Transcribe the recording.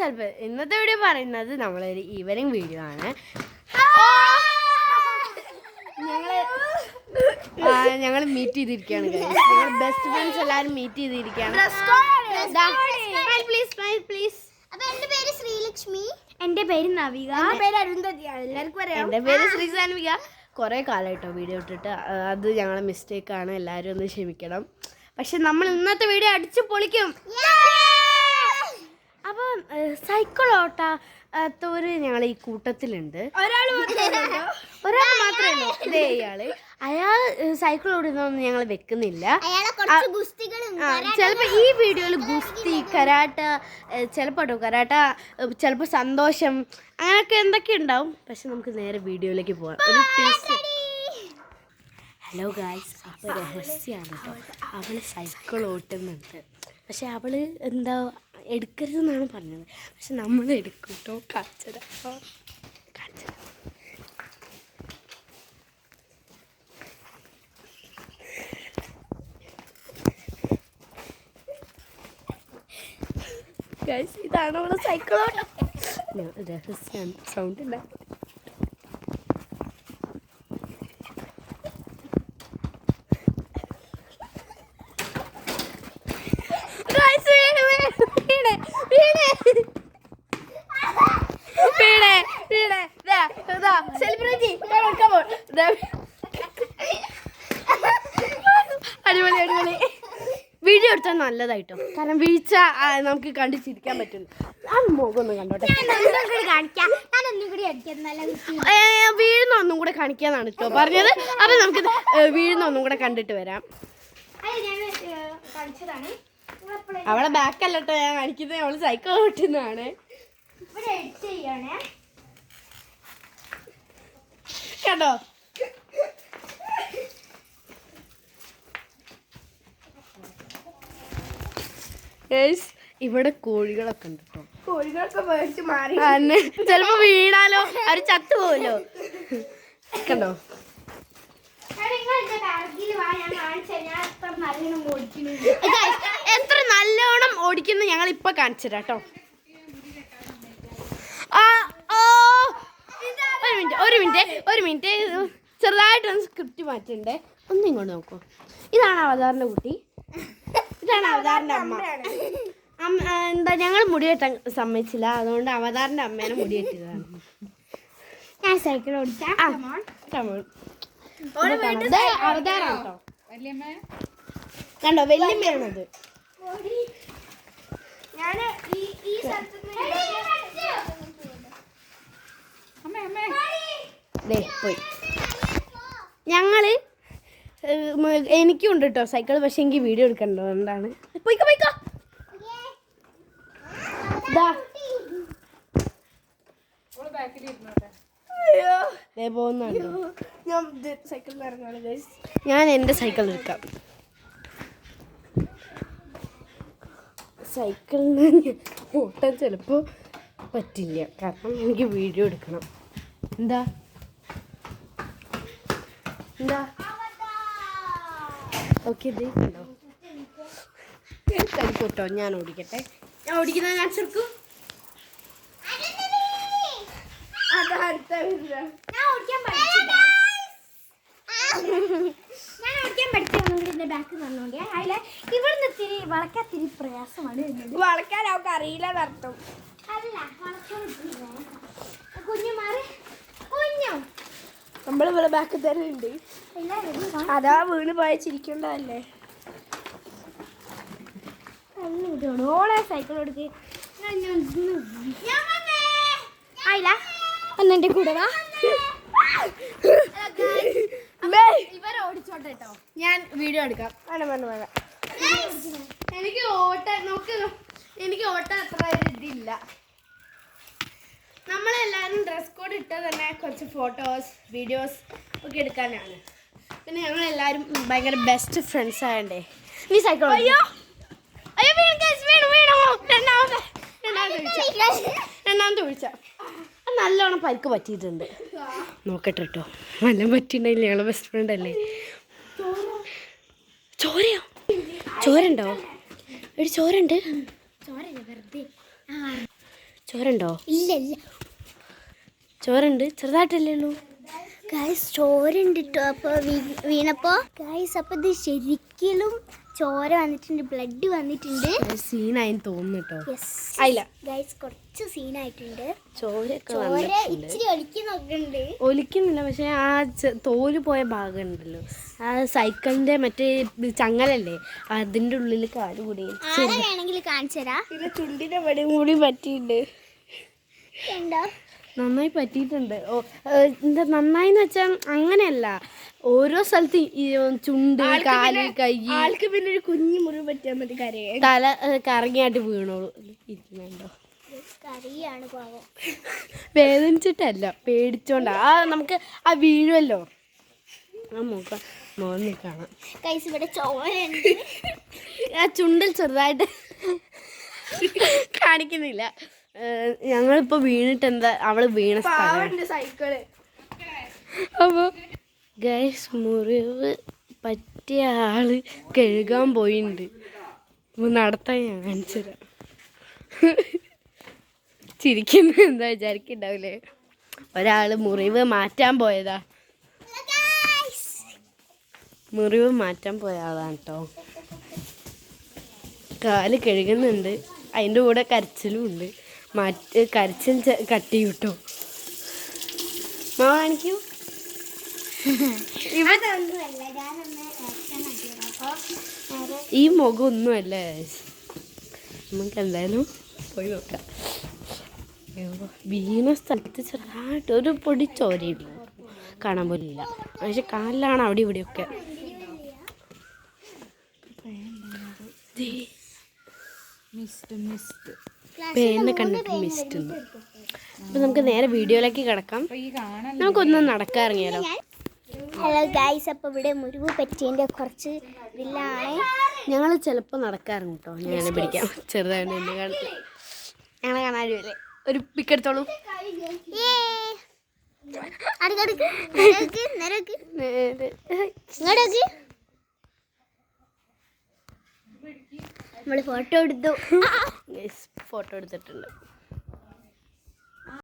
ചിലപ്പോൾ ഇന്നത്തെ വീഡിയോ പറയുന്നത് നമ്മളൊരു ഈവനിങ് വീഡിയോ ആണ്. ഞങ്ങൾ മീറ്റ് ചെയ്തിരിക്കുകയാണ്. ഞങ്ങൾ ബെസ്റ്റ് ഫ്രണ്ട്സ് എല്ലാവരും മീറ്റ് ചെയ്തിരിക്കുകയാണ്. എന്റെ പേര് ശ്രീലക്ഷ്മി. എന്റെ പേര് നവിക. എന്റെ പേര് അരുന്ധതി. എല്ലാവർക്കും അറിയാം. എൻ്റെ പേര് ശ്രീസാൻവിക. കുറേ കാലമായിട്ടോ വീഡിയോ ഇട്ടിട്ട്. അത് ഞങ്ങളെ മിസ്റ്റേക്കാണ്, എല്ലാവരും ഒന്ന് ക്ഷമിക്കണം. പക്ഷെ നമ്മൾ ഇന്നത്തെ വീഡിയോ അടിച്ചു പൊളിക്കും. അപ്പം സൈക്കിൾ ഓട്ടാത്തവര് ഞങ്ങൾ ഈ കൂട്ടത്തിലുണ്ട്. ഒരാൾ മാത്രമേ ഉള്ളൂ. ഇതേ ഇയാള്. അയാൾ സൈക്കിൾ ഓടുന്നൊന്നും ഞങ്ങൾ വെക്കുന്നില്ല. ചിലപ്പോൾ ഈ വീഡിയോയിൽ ഗുസ്തി, കരാട്ട, ചിലപ്പോൾ കരാട്ട, ചിലപ്പോൾ സന്തോഷം, അങ്ങനെയൊക്കെ എന്തൊക്കെ ഉണ്ടാവും. പക്ഷെ നമുക്ക് നേരെ വീഡിയോയിലേക്ക് പോകാം. ഒരു ടേസ്റ്റ്. ഹലോ ഗായ്സ്, അപ്പോൾ രഹസ്യമാണ് കേട്ടോ. അവൾ സൈക്കിൾ ഓട്ടുന്നുണ്ട്. പക്ഷെ അവൾ എന്താ എടുക്കരുതെന്നാണ് പറഞ്ഞത്. പക്ഷെ നമ്മൾ എടുക്കും കേട്ടോ. കാണിച്ചത് ഗൈസ്, ഇതാണ് അവളെ സൈക്കിൾ ഓട്ടം. രഹസ്യമാണ്, സൗണ്ട് ഇല്ല. അടിപൊളി അടിപൊളി. വീഡിയോ എടുത്താൽ നല്ലതായിട്ടോ, കാരണം വീഴ്ച നമുക്ക് കണ്ടു ചിരിക്കാൻ പറ്റുന്നു. ആ മുഖം ഒന്ന് കണ്ടോട്ടെ. വീഴുന്ന ഒന്നും കൂടെ കാണിക്കാന്നാണ് കേട്ടോ പറഞ്ഞത്. അപ്പം നമുക്ക് വീഴുന്ന ഒന്നും കൂടെ കണ്ടിട്ട് വരാം. അവളെ ബാക്കല്ല കേട്ടോ ഞാൻ കാണിക്കുന്നത്, അവള് സൈക്കിൾ ഓട്ടുന്നതാണ് കേട്ടോ. ഇവിടെ കോഴികളൊക്കെ ഉണ്ട് കേട്ടോ. കോഴികളൊക്കെ മേടിച്ച് മാറി ചിലപ്പോ വീണാലോ അവര് ചത്തുപോലോ കണ്ടോ. എത്ര നല്ലോണം ഓടിക്കുന്ന ഞങ്ങൾ ഇപ്പൊ കാണിച്ചു തരാം കേട്ടോ. ഒരു മിനിറ്റ് ചെറുതായിട്ടൊന്ന് സ്ക്രിപ്റ്റ് മാറ്റണ്ടേ. ഒന്നും ഇങ്ങോട്ട് നോക്കൂ. ഇതാണ് അവതാറിന്റെ കുട്ടി, ഇതാണ് അവതാറിന്റെ അമ്മ. എന്താ ഞങ്ങൾ മുടിവെട്ടാൻ സമ്മതിച്ചില്ല, അതുകൊണ്ട് അവതാറിന്റെ അമ്മേനെ മുടിവെട്ടിയതാണ്. ഞാൻ സൈക്കിൾ ഓടിച്ചാൽ അവതാറാണ് കേട്ടോ. കണ്ടോ, വല്യമ്മയാണത്. പോയി. ഞങ്ങള് എനിക്കും ഉണ്ട് കേട്ടോ സൈക്കിൾ, പക്ഷെ എനിക്ക് വീഡിയോ എടുക്കണ്ടോ, എന്താണ്. പോയിക്കോ പോയിക്കോ. ഞാൻ എൻ്റെ സൈക്കിൾ എടുക്കാം. സൈക്കിളിന് ഓട്ടാൻ ചിലപ്പോൾ പറ്റില്ല, കാരണം എനിക്ക് വീഡിയോ എടുക്കണം. എന്താ എന്താ ഓക്കെ, ഇതേക്കുണ്ടോ കരിക്കൂട്ടോ. ഞാൻ ഓടിക്കട്ടെ, ഞാൻ ഓടിക്കുന്നത് കാണിച്ചു കൊടുക്കും. ഇവിടുന്ന് ഇത്തിരി വളക്കാത്തിരി പ്രയാസമാണ്. വളക്കാൻ അവർക്ക് അറിയില്ല നടത്തും. കുഞ്ഞു മാറി കുഞ്ഞു നമ്മളിവിടെ ബാക്ക് തന്നെ ഉണ്ട്. അതാ വീണ് പോയ ചിരിക്കണ്ടല്ലേ. ഓളെ സൈക്കിൾ എടുക്ക്. ആയില്ല എന്നെ കൂടെ വാ. ഇവരെ ഓടിച്ചോട്ടെ കേട്ടോ, ഞാൻ വീഡിയോ എടുക്കാം. വേണം. എനിക്ക് ഓട്ടം അത്ര ഇതില്ല. നമ്മളെല്ലാവരും ഡ്രസ് കോഡ് ഇട്ട് തന്നെ കുറച്ച് ഫോട്ടോസ് വീഡിയോസ് ഒക്കെ എടുക്കാനാണ്. പിന്നെ ഞങ്ങളെല്ലാവരും ഭയങ്കര ബെസ്റ്റ് ഫ്രണ്ട്സ് ആയണ്ടേ. നീ സൈക്കിൾ അയ്യോ രണ്ടാമത്തെ വിളിച്ച നല്ലോണം പരിക്ക് പറ്റിയിട്ടുണ്ട്. നോക്കട്ടെ കേട്ടോ, നല്ല പറ്റിയിട്ടുണ്ടെങ്കിൽ ഞങ്ങളെ ബെസ്റ്റ് ഫ്രണ്ട് അല്ലേ. ചോരയോ? ചോരുണ്ടോ? ഒരു ചോരുണ്ട്. ചോറുണ്ടോ? ഇല്ല ഇല്ല ചോറുണ്ട്, ചെറുതായിട്ടല്ലേ ഉള്ളൂ. ഗൈസ് ചോരുണ്ട് കേട്ടോ. അപ്പോൾ വീണപ്പോൾ ഗൈസ് അപ്പോൾ ഇത് ശരിക്കും ചോര വന്നിട്ടുണ്ട്, ബ്ലഡ് വന്നിട്ടുണ്ട്. സീനായി തോന്നുന്നു കേട്ടോ. യെസ് ആയില്ല ഗൈസ് കുറച്ച് സീനായിട്ടുണ്ട്. ചോരൊക്കെ ചോര ഇച്ചിരി ഒലിക്കുന്നുണ്ട്. ഒലിക്കുന്നില്ല, പക്ഷെ ആ തോല് പോയ ഭാഗം ഉണ്ടല്ലോ, ആ സൈക്കിളിന്റെ മറ്റേ ചങ്ങലല്ലേ അതിന്റെ ഉള്ളിൽ കാല് കൂടി ആരെ വേണമെങ്കിൽ കാണിച്ചു തരാം. പിന്നെ ചുണ്ടിന്റെ പടി കൂടി പറ്റിയിട്ടുണ്ട്. ഉണ്ടോ? നന്നായി പറ്റിയിട്ടുണ്ട്. എന്താ നന്നായിന്ന് വെച്ചാൽ അങ്ങനെയല്ല, ഓരോ സ്ഥലത്ത് ഈ ചുണ്ട്, കാല്, കൈ, ആൾക്ക് പിന്നെ ഒരു കുഞ്ഞു മുറിവ് പറ്റിയാൽ മതി കരയെ. തല കറങ്ങിയായിട്ട് വീണോളൂ. ഇരിക്കുന്നുണ്ടോ? കറിയാണ് പാവം. വേദനിച്ചിട്ടല്ല, പേടിച്ചോണ്ടാ. നമുക്ക് ആ വീഴുമല്ലോ, ആ മോന്ന് കാണാം. ഗൈസ് ഇവിടെ ചോരയുണ്ട്. ആ ചുണ്ടിൽ ചെറുതായിട്ട് കാണിക്കുന്നില്ല. ഞങ്ങളിപ്പോൾ വീണിട്ട് എന്താ, അവള് വീണ സ്ഥലം. സൈക്കിള് അപ്പോൾ ഗൈസ് മുറിവ് പറ്റിയ ആള് കഴുകാൻ പോയിട്ടുണ്ട്. നടത്താൻ ഞാൻ കാണിച്ചുതരാം. ചിരിക്കുന്നത് എന്താ വിചാരിക്കുന്നുണ്ടാവില്ലേ? ഒരാള് മുറിവ് മാറ്റാൻ പോയതാ. മുറിവ് മാറ്റാൻ പോയ ആളാണ് കേട്ടോ. കാല് കഴുകുന്നുണ്ട്, അതിൻ്റെ കൂടെ കരച്ചിലും ഉണ്ട്. കരച്ചിൽ കട്ടി കിട്ടോ. കാണിക്കൂ. ഈ മുഖം ഒന്നുമല്ല. നമുക്ക് എന്തായാലും പോയി നോക്കാം. വീണ സ്ഥലത്ത് ചെറുതായിട്ട് ഒരു പൊടി ചോരയില്ല, കാണാൻ പോലില്ല. പക്ഷെ കാലിലാണ് അവിടെ ഇവിടെയൊക്കെ. പേരിനെ കണ്ടിട്ട് മിസ്റ്റ് ഉണ്ട്. അപ്പം നമുക്ക് നേരെ വീഡിയോയിലേക്ക് കിടക്കാം. നമുക്കൊന്നും നടക്കാൻ ഇറങ്ങിയാലോ? ഹലോ ഗൈസ്, അപ്പോൾ ഇവിടെ മുറിവ് പറ്റിയതിൻ്റെ കുറച്ച് ഇതിലാണ്. ഞങ്ങൾ ചിലപ്പോൾ നടക്കാറുണ്ട് കേട്ടോ. ഞാൻ പിടിക്കാം, ചെറുതായിട്ട് എന്നെ കാണത്തില്ല. ഞങ്ങളെ കാണാനുമല്ലേ? ഒരു പിക്കെടുത്തോളൂ. നമ്മൾ ഫോട്ടോ എടുത്തു. ഫോട്ടോ എടുത്തിട്ടുണ്ട്.